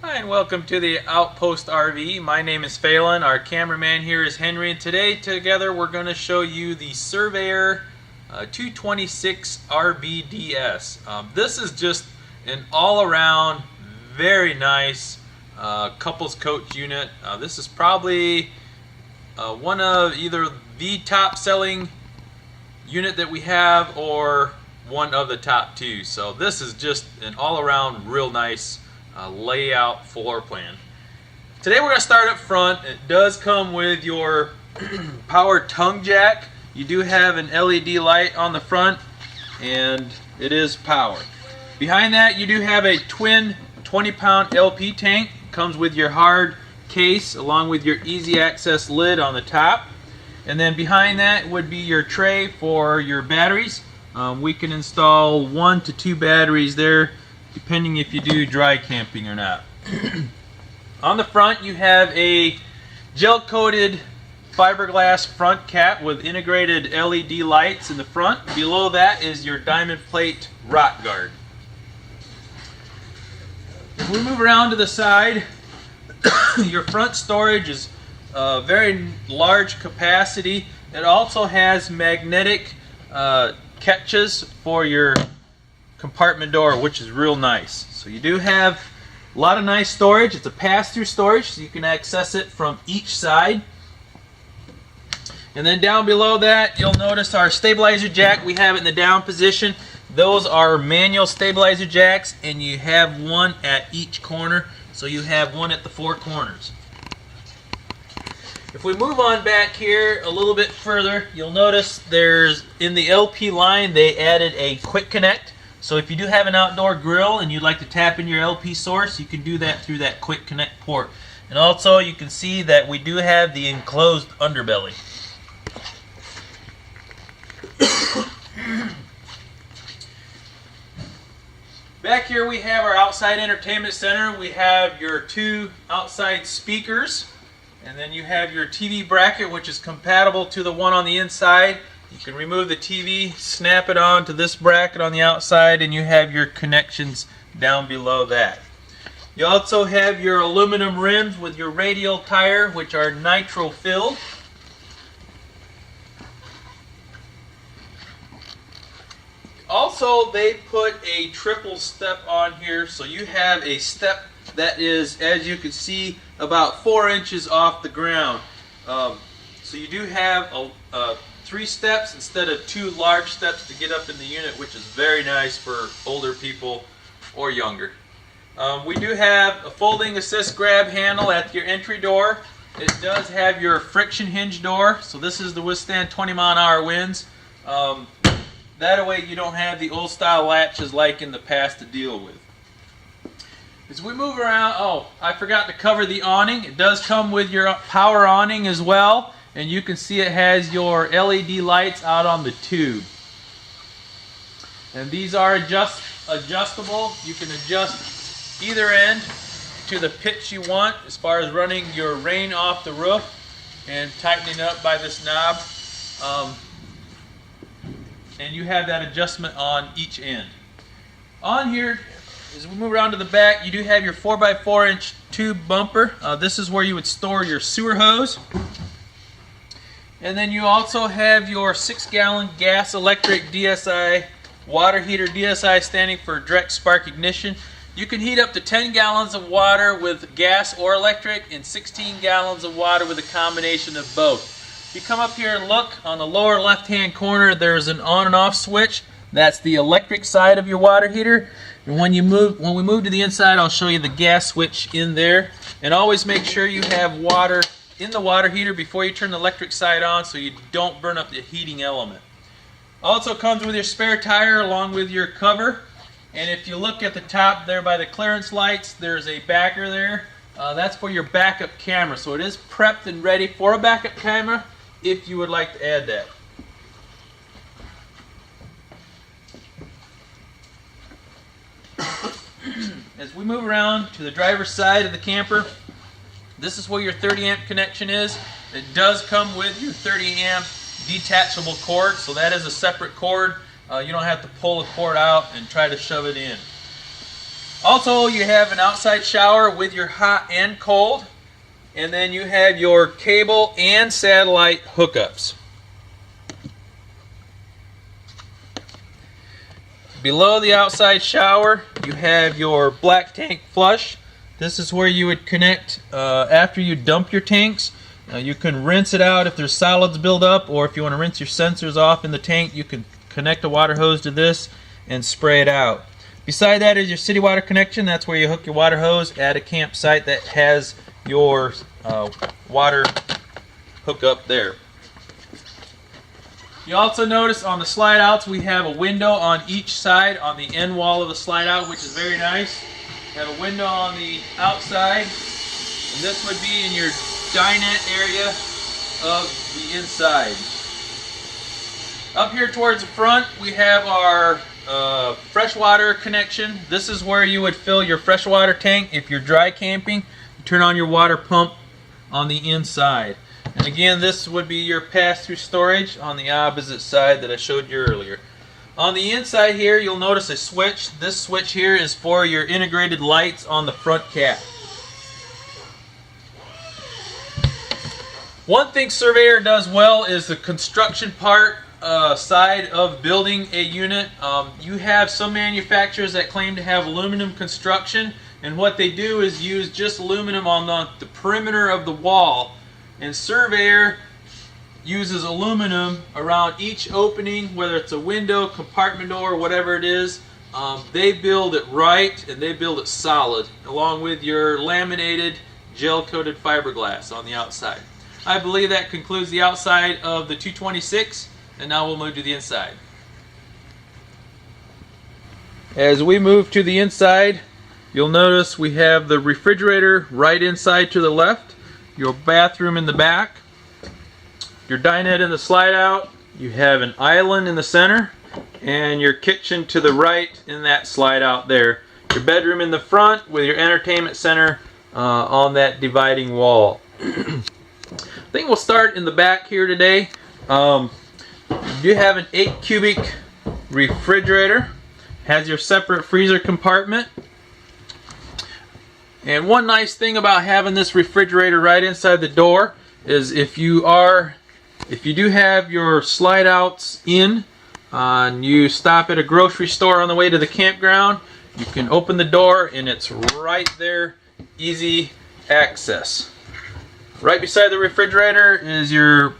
Hi, and welcome to the Outpost RV. My name is Phelan. Our cameraman here is Henry, and today together we're going to show you the Surveyor 226 RBDS. This is just an all-around very nice couples coach unit. This is probably one of either the top selling unit that we have or one of the top two. So this is just an all-around real nice layout floor plan. Today we're going to start up front. It does come with your power tongue jack. You do have an LED light on the front and it is powered. Behind that you do have a twin 20-pound LP tank. It comes with your hard case along with your easy access lid on the top. And then behind that would be your tray for your batteries. We can install 1 to 2 batteries there, depending if you do dry camping or not. On the front you have a gel-coated fiberglass front cap with integrated LED lights in the front. Below that is your diamond plate rock guard. If we move around to the side, your front storage is very large capacity. It also has magnetic catches for your compartment door, which is real nice. So you do have a lot of nice storage. It's a pass-through storage, so you can access it from each side. And then down below that, you'll notice our stabilizer jack. We have it in the down position. Those are manual stabilizer jacks, and you have one at each corner, so you have one at the 4 corners. If we move on back here a little bit further, you'll notice there's, in the LP line, they added a quick connect. So if you do have an outdoor grill and you'd like to tap in your LP source, you can do that through that quick connect port. And also you can see that we do have the enclosed underbelly. Back here we have our outside entertainment center. We have your 2 outside speakers, and then you have your TV bracket, which is compatible to the one on the inside. You can remove the TV, snap it on to this bracket on the outside, and you have your connections down below that. You also have your aluminum rims with your radial tire, which are nitro filled. Also, they put a triple step on here, so you have a step that is, as you can see, about 4 inches off the ground. So you do have 3 steps instead of 2 large steps to get up in the unit, which is very nice for older people or younger. We do have a folding assist grab handle at your entry door. It does have your friction hinge door, so this is to withstand 20-mile-an-hour winds. That way you don't have the old style latches like in the past to deal with. As we move around, oh, I forgot to cover the awning. It does come with your power awning as well. And you can see it has your LED lights out on the tube. And these are adjustable. You can adjust either end to the pitch you want as far as running your rain off the roof and tightening up by this knob. And you have that adjustment on each end. On here, as we move around to the back, you do have your 4x4 inch tube bumper. This is where you would store your sewer hose. And then you also have your 6-gallon gas electric DSI water heater. DSI standing for direct spark ignition. You can heat up to 10 gallons of water with gas or electric and 16 gallons of water with a combination of both. If you come up here and look on the lower left hand corner, there's an on and off switch. That's the electric side of your water heater. And when we move to the inside, I'll show you the gas switch in there. And always make sure you have water in the water heater before you turn the electric side on so you don't burn up the heating element. Also comes with your spare tire along with your cover. And if you look at the top there by the clearance lights, there's a backer there. That's for your backup camera. So it is prepped and ready for a backup camera if you would like to add that. As we move around to the driver's side of the camper, this is where your 30 amp connection is. It does come with your 30 amp detachable cord, so that is a separate cord. You don't have to pull the cord out and try to shove it in. Also, you have an outside shower with your hot and cold, and then you have your cable and satellite hookups. Below the outside shower, you have your black tank flush. This is where you would connect after you dump your tanks. You can rinse it out if there's solids build up, or if you want to rinse your sensors off in the tank, you can connect a water hose to this and spray it out. Beside that is your city water connection. That's where you hook your water hose at a campsite that has your water hookup there. You also notice on the slide outs we have a window on each side on the end wall of the slide out, which is very nice. You have a window on the outside, and this would be in your dinette area of the inside. Up here towards the front we have our freshwater connection. This is where you would fill your freshwater tank if you're dry camping. You turn on your water pump on the inside. And again, this would be your pass-through storage on the opposite side that I showed you earlier. On the inside here, you'll notice a switch. This switch here is for your integrated lights on the front cap. One thing Surveyor does well is the construction part side of building a unit. You have some manufacturers that claim to have aluminum construction, and what they do is use just aluminum on the perimeter of the wall. And Surveyor uses aluminum around each opening, whether it's a window, compartment door, whatever it is. They build it right and they build it solid, along with your laminated gel-coated fiberglass on the outside. I believe that concludes the outside of the 226, and now we'll move to the inside. As we move to the inside, you'll notice we have the refrigerator right inside to the left, your bathroom in the back, your dinette in the slide out, you have an island in the center, and your kitchen to the right in that slide out there. Your bedroom in the front with your entertainment center on that dividing wall. I think we'll start in the back here today. You have an 8 cubic refrigerator, has your separate freezer compartment. And one nice thing about having this refrigerator right inside the door is if you do have your slide outs in and you stop at a grocery store on the way to the campground, you can open the door and it's right there, easy access. Right beside the refrigerator is your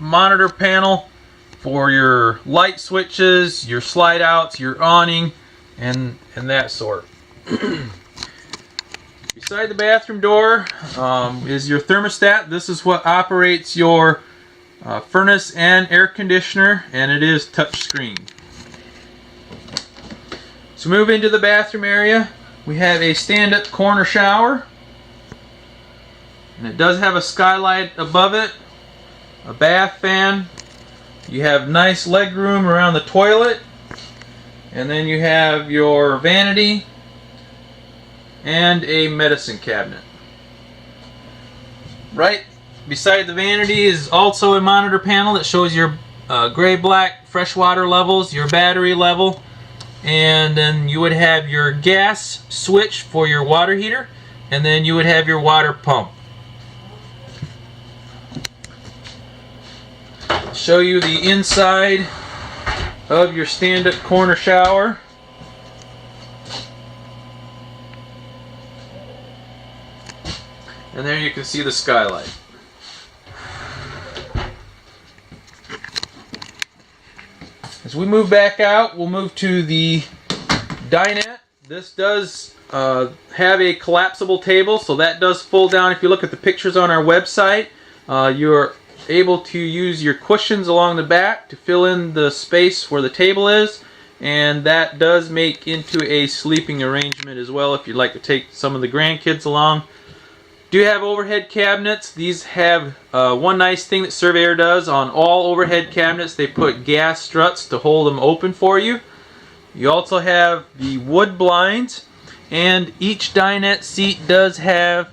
monitor panel for your light switches, your slide outs, your awning, and that sort. Beside the bathroom door is your thermostat. This is what operates your furnace and air conditioner, and it is touch screen. So move into the bathroom area. We have a stand-up corner shower, and it does have a skylight above it, a bath fan. You have nice leg room around the toilet, and then you have your vanity and a medicine cabinet. Right beside the vanity is also a monitor panel that shows your gray-black freshwater levels, your battery level, and then you would have your gas switch for your water heater, and then you would have your water pump. I'll show you the inside of your stand-up corner shower. And there you can see the skylight. As we move back out, we'll move to the dinette. This does have a collapsible table, so that does fold down. If you look at the pictures on our website, you're able to use your cushions along the back to fill in the space where the table is, and that does make into a sleeping arrangement as well if you'd like to take some of the grandkids along. Do have overhead cabinets. These have one nice thing that Surveyor does on all overhead cabinets. They put gas struts to hold them open for you. You also have the wood blinds, and each dinette seat does have,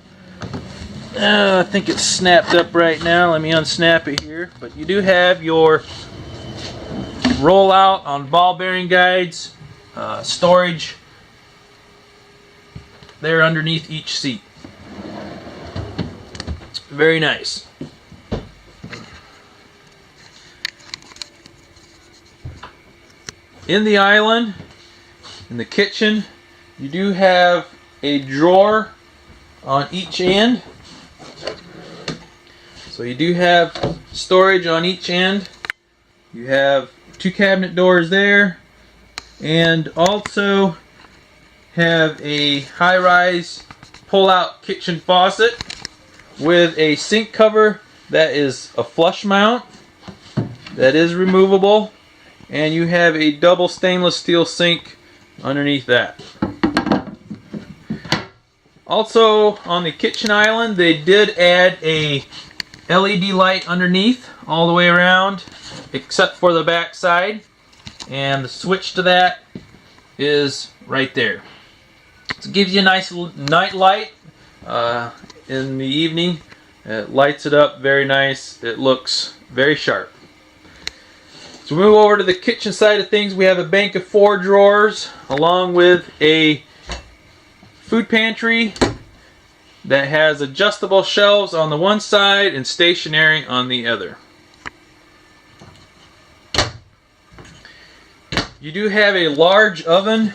I think it's snapped up right now. Let me unsnap it here. But you do have your roll out on ball bearing guides, storage there underneath each seat. Very nice. In the island, in the kitchen, you do have a drawer on each end. So you do have storage on each end. You have 2 cabinet doors there, and also have a high-rise pull-out kitchen faucet with a sink cover that is a flush mount that is removable, and you have a double stainless steel sink underneath that. Also on the kitchen island, they did add a LED light underneath all the way around except for the back side, and the switch to that is right there. So it gives you a nice night light in the evening. It lights it up very nice. It looks very sharp. So we move over to the kitchen side of things. We have a bank of 4 drawers along with a food pantry that has adjustable shelves on the one side and stationary on the other. You do have a large oven.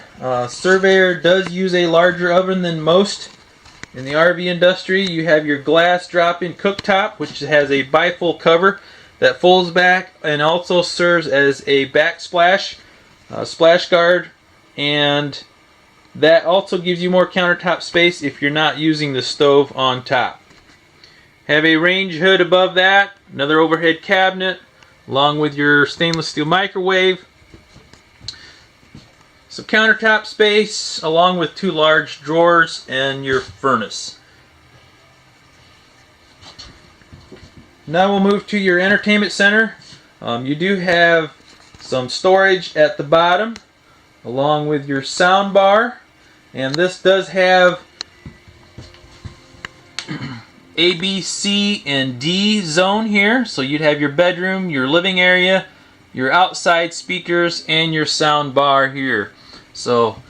Surveyor does use a larger oven than most in the RV industry. You have your glass drop-in cooktop, which has a bifold cover that folds back and also serves as a backsplash splash guard, and that also gives you more countertop space if you're not using the stove on top. Have a range hood above that, another overhead cabinet, along with your stainless steel microwave. Some countertop space, along with 2 large drawers and your furnace. Now we'll move to your entertainment center. You do have some storage at the bottom, along with your sound bar. And this does have A, B, C, and D zone here. So you'd have your bedroom, your living area, your outside speakers, and your sound bar here. So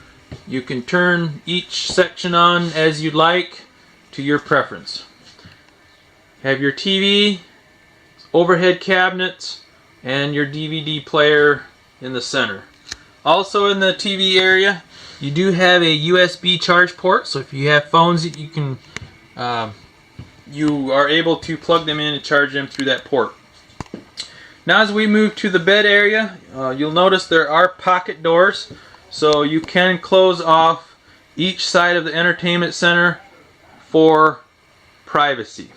you can turn each section on as you'd like to your preference. Have your TV, overhead cabinets, and your DVD player in the center. Also in the TV area, you do have a USB charge port, so if you have phones that you can you are able to plug them in and charge them through that port. Now as we move to the bed area, you'll notice there are pocket doors, so you can close off each side of the entertainment center for privacy.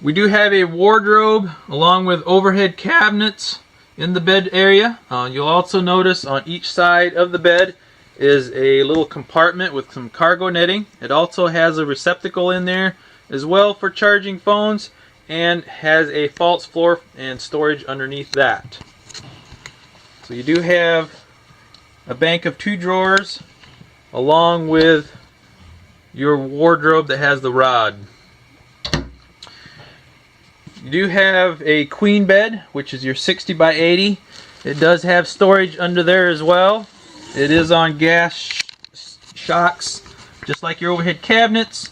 We do have a wardrobe along with overhead cabinets in the bed area. You'll also notice on each side of the bed is a little compartment with some cargo netting. It also has a receptacle in there as well for charging phones, and has a false floor and storage underneath that. So you do have a bank of 2 drawers along with your wardrobe that has the rod. You do have a queen bed, which is your 60 by 80. It does have storage under there as well. It is on gas shocks, just like your overhead cabinets,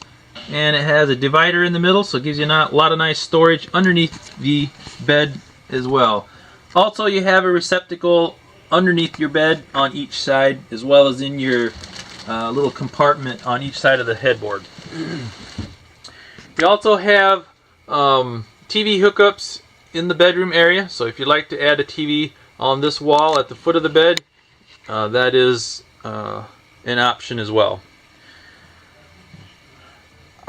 and it has a divider in the middle, so it gives you a lot of nice storage underneath the bed as well. Also, you have a receptacle underneath your bed on each side, as well as in your little compartment on each side of the headboard. You also have TV hookups in the bedroom area, so if you'd like to add a TV on this wall at the foot of the bed, that is an option as well.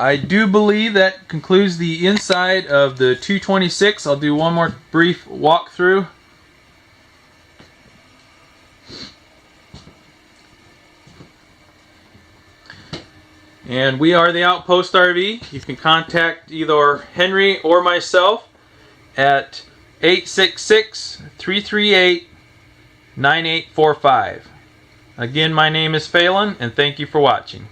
I do believe that concludes the inside of the 226. I'll do one more brief walkthrough. And we are the Outpost RV. You can contact either Henry or myself at 866-338-9845. Again, my name is Phelan, and thank you for watching.